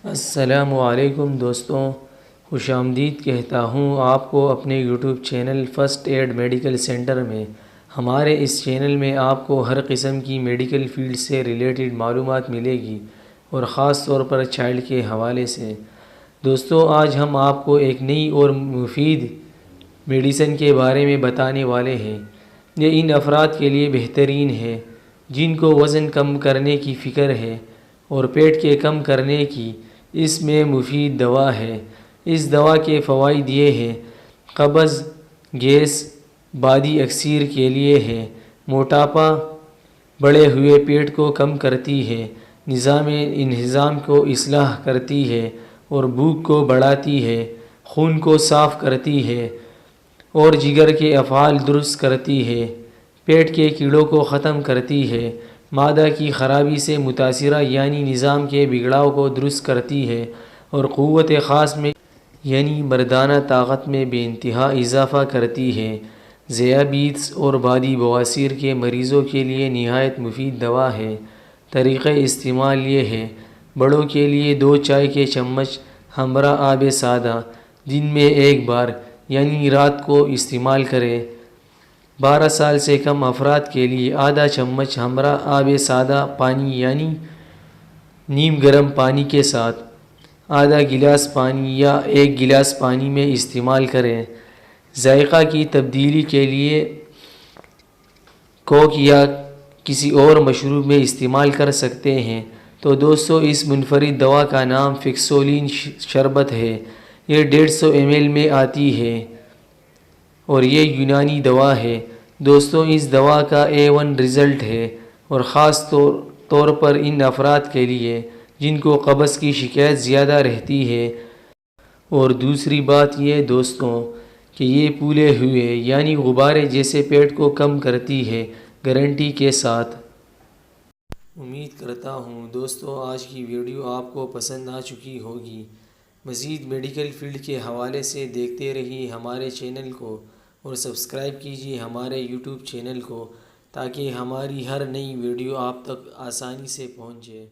السلام علیکم دوستوں، خوش آمدید کہتا ہوں آپ کو اپنے YouTube channel first aid medical centre میں۔ ہمارے اس چینل میں آپ کو ہر قسم کی میڈیکل فیلڈ سے ریلیٹڈ معلومات ملے گی، اور خاص طور پر چائلڈ کے حوالے سے۔ دوستوں، آج ہم آپ کو ایک نئی اور مفید میڈیسن کے بارے میں بتانے والے ہیں۔ یہ ان افراد کے لیے بہترین ہے جن کو وزن کم کرنے کی فکر ہے اور پیٹ کے کم کرنے کی۔ اس میں مفید دوا ہے۔ اس دوا کے فوائد یہ ہیں: قبض، گیس، بادی اکثیر کے لیے ہے، موٹاپا، بڑھے ہوئے پیٹ کو کم کرتی ہے، نظام انہضام کو اصلاح کرتی ہے اور بھوک کو بڑھاتی ہے، خون کو صاف کرتی ہے اور جگر کے افعال درست کرتی ہے، پیٹ کے کیڑوں کو ختم کرتی ہے، معدہ کی خرابی سے متاثرہ یعنی نظام کے بگڑاؤ کو درست کرتی ہے اور قوت خاص میں یعنی مردانہ طاقت میں بے انتہا اضافہ کرتی ہے۔ ذیابیطس اور بادی بواسیر کے مریضوں کے لیے نہایت مفید دوا ہے۔ طریقہ استعمال یہ ہے: بڑوں کے لیے 2 چائے کے چمچ ہمراہ آب سادہ دن میں 1 بار یعنی رات کو استعمال کریں۔ 12 سال سے کم افراد کے لیے آدھا چمچ ہمراہ آب سادہ پانی یعنی نیم گرم پانی کے ساتھ آدھا گلاس پانی یا 1 گلاس پانی میں استعمال کریں۔ ذائقہ کی تبدیلی کے لیے کوک یا کسی اور مشروب میں استعمال کر سکتے ہیں۔ تو دوستو، اس منفرد دوا کا نام فکسولین شربت ہے۔ یہ 150 ml میں آتی ہے اور یہ یونانی دوا ہے۔ دوستو، اس دوا کا A1 رزلٹ ہے، اور خاص طور پر ان افراد کے لیے جن کو قبض کی شکایت زیادہ رہتی ہے۔ اور دوسری بات یہ دوستوں کہ یہ پھولے ہوئے یعنی غبارے جیسے پیٹ کو کم کرتی ہے، گارنٹی کے ساتھ۔ امید کرتا ہوں دوستو آج کی ویڈیو آپ کو پسند آ چکی ہوگی۔ مزید میڈیکل فیلڈ کے حوالے سے دیکھتے رہیے ہمارے چینل کو اور سبسکرائب کیجیے ہمارے یوٹیوب چینل کو، تاکہ ہماری ہر نئی ویڈیو آپ تک آسانی سے پہنچے۔